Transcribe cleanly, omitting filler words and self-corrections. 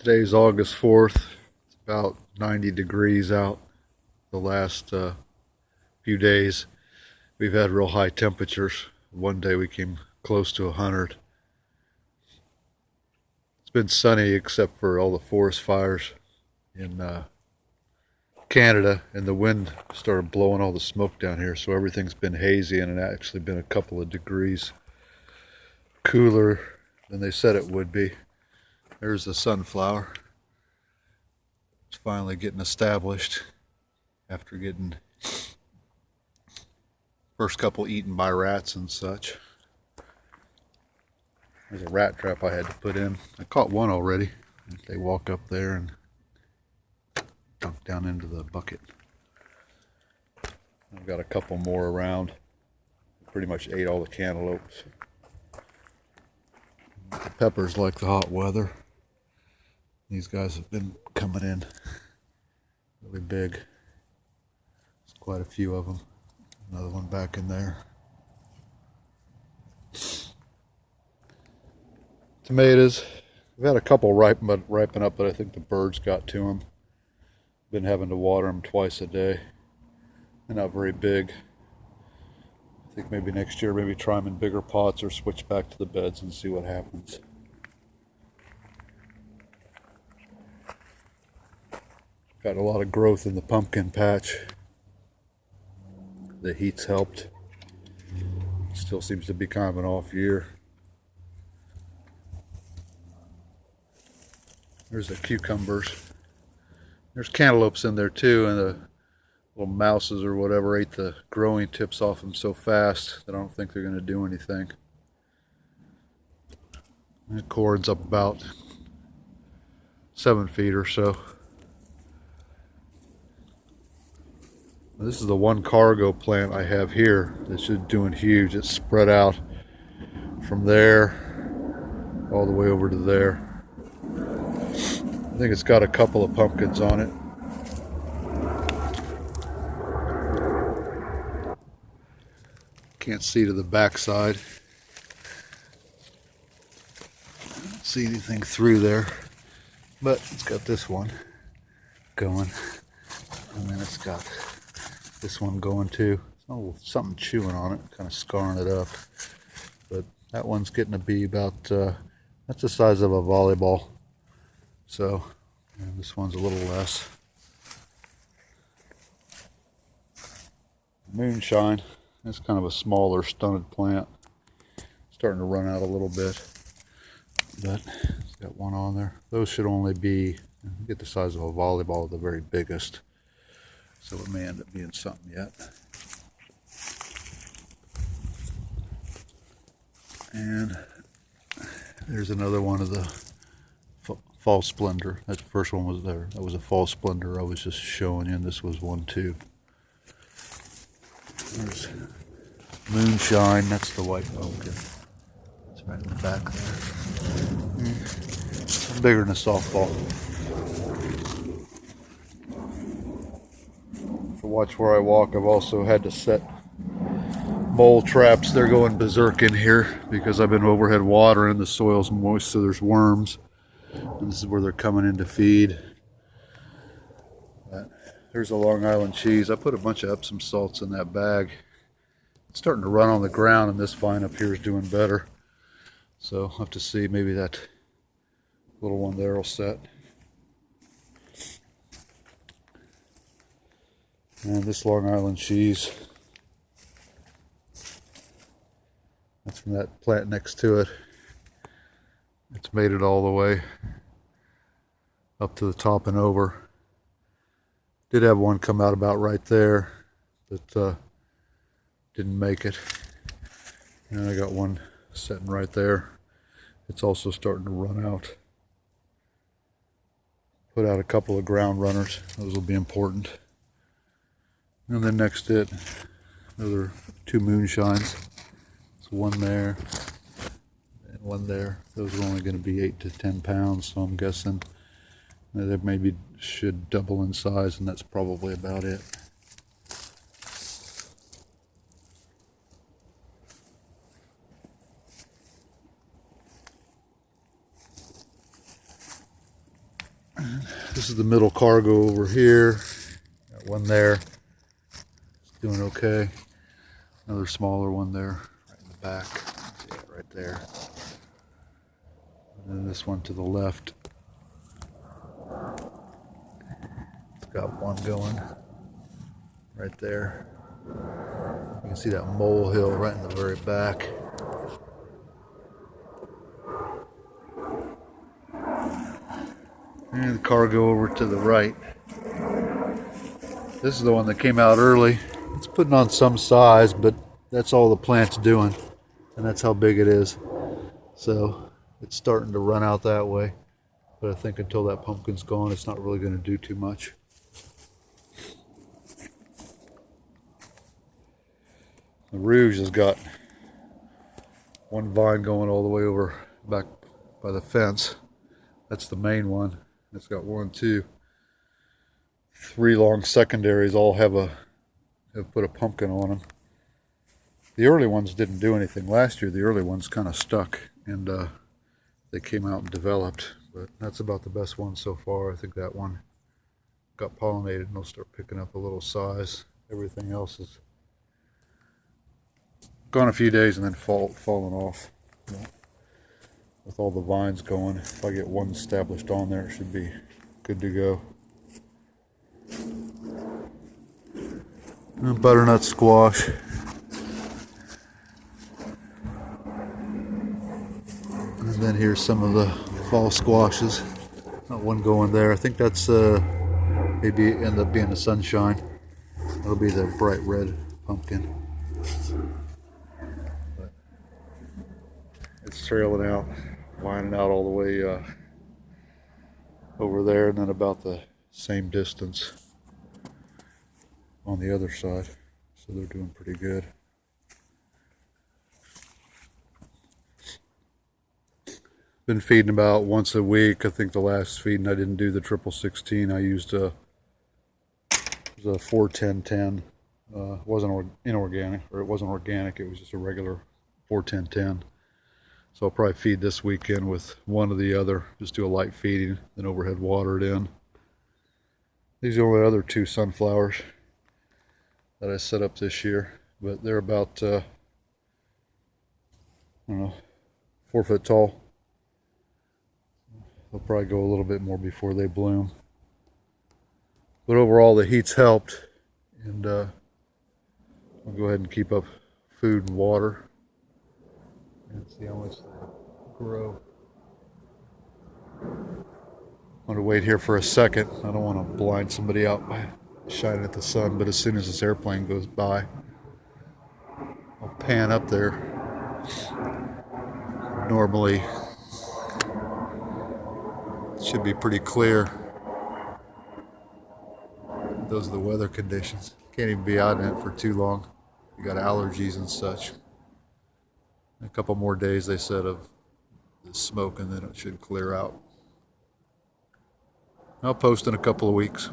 Today's August 4th. It's about 90 degrees out. The last few days we've had real high temperatures. One day we came close to 100. It's been sunny except for all the forest fires in Canada, and the wind started blowing all the smoke down here, so everything's been hazy, and it actually been a couple of degrees cooler than they said it would be. There's the sunflower. It's finally getting established after getting first couple eaten by rats and such. There's a rat trap I had to put in. I caught one already. They walk up there and dunk down into the bucket. I've got a couple more around. Pretty much ate all the cantaloupes. The peppers like the hot weather. These guys have been coming in really big. There's quite a few of them. Another one back in there. Tomatoes. We've had a couple ripen up, but I think the birds got to them. Been having to water them twice a day. They're not very big. I think maybe next year, maybe try them in bigger pots or switch back to the beds and see what happens. Got a lot of growth in the pumpkin patch. The heat's helped. Still seems to be kind of an off year. There's the cucumbers. There's cantaloupes in there too, and the little mouses or whatever ate the growing tips off them so fast that I don't think they're going to do anything. And the cord's up about 7 feet or so. This is the one cargo plant I have here that's just doing huge. It's spread out from there all the way over to there. I think it's got a couple of pumpkins on it. Can't see to the backside. Don't see anything through there, but it's got this one going, and then it's got this one going too. Oh, something chewing on it, kind of scarring it up. But that one's getting to be about, that's the size of a volleyball. So, and this one's a little less. Moonshine, that's kind of a smaller stunted plant. Starting to run out a little bit. But it's got one on there. Those should only be, get the size of a volleyball, the very biggest. So it may end up being something yet. And there's another one of the fall splendor. That first one was there. That was a fall splendor I was just showing you, and this was one too. There's moonshine. That's the white pumpkin. It's right in the back there. It's bigger than a softball. To watch where I walk, I've also had to set mole traps. They're going berserk in here because I've been overhead watering. The soil's moist, so there's worms. And this is where they're coming in to feed. There's a Long Island cheese. I put a bunch of Epsom salts in that bag. It's starting to run on the ground, and this vine up here is doing better. So I'll have to see, maybe that little one there will set. And this Long Island cheese, that's from that plant next to it. It's made it all the way up to the top and over. Did have one come out about right there, but didn't make it. And I got one sitting right there. It's also starting to run out. Put out a couple of ground runners. Those will be important. And then next to it, another 2 moonshines. There's one there and one there. Those are only going to be 8 to 10 pounds, so I'm guessing they maybe should double in size, and that's probably about it. This is the middle cargo over here. Got one there. It's doing okay. Another smaller one there, right in the back. See it right there. And then this one to the left. It's got one going right there. You can see that molehill right in the very back. And the cargo over to the right. This is the one that came out early. It's putting on some size, but that's all the plant's doing. And that's how big it is. So it's starting to run out that way. But I think until that pumpkin's gone, it's not really going to do too much. The Rouge has got one vine going all the way over back by the fence. That's the main one. It's got 1, 2, 3 long secondaries. All have put a pumpkin on them. The early ones didn't do anything last year. The early ones kind of stuck, and they came out and developed. But that's about the best one so far. I think that one got pollinated and they'll start picking up a little size. Everything else is gone a few days and then fallen off. With all the vines going, if I get one established on there, it should be good to go. And butternut squash. And then here's some of the fall squashes. Not one going there. I think that's maybe end up being the sunshine. That'll be the bright red pumpkin. But it's trailing out, lining out all the way over there, and then about the same distance on the other side. So they're doing pretty good. Been feeding about once a week. I think the last feeding I didn't do the 1616. I used it was a 4-10-10. It wasn't inorganic, or it wasn't organic. It was just a regular 4-10-10. So I'll probably feed this weekend with one or the other. Just do a light feeding, then overhead water it in. These are the only other 2 sunflowers that I set up this year, but they're about I don't know, 4 foot tall. They'll probably go a little bit more before they bloom. But overall, the heat's helped, and I'll go ahead and keep up food and water and see how much they grow. I'm going to wait here for a second. I don't want to blind somebody out by shining at the sun, but as soon as this airplane goes by, I'll pan up there. Normally, it should be pretty clear. Those are the weather conditions. Can't even be out in it for too long. You got allergies and such. A couple more days, they said, of the smoke, and then it should clear out. I'll post in a couple of weeks.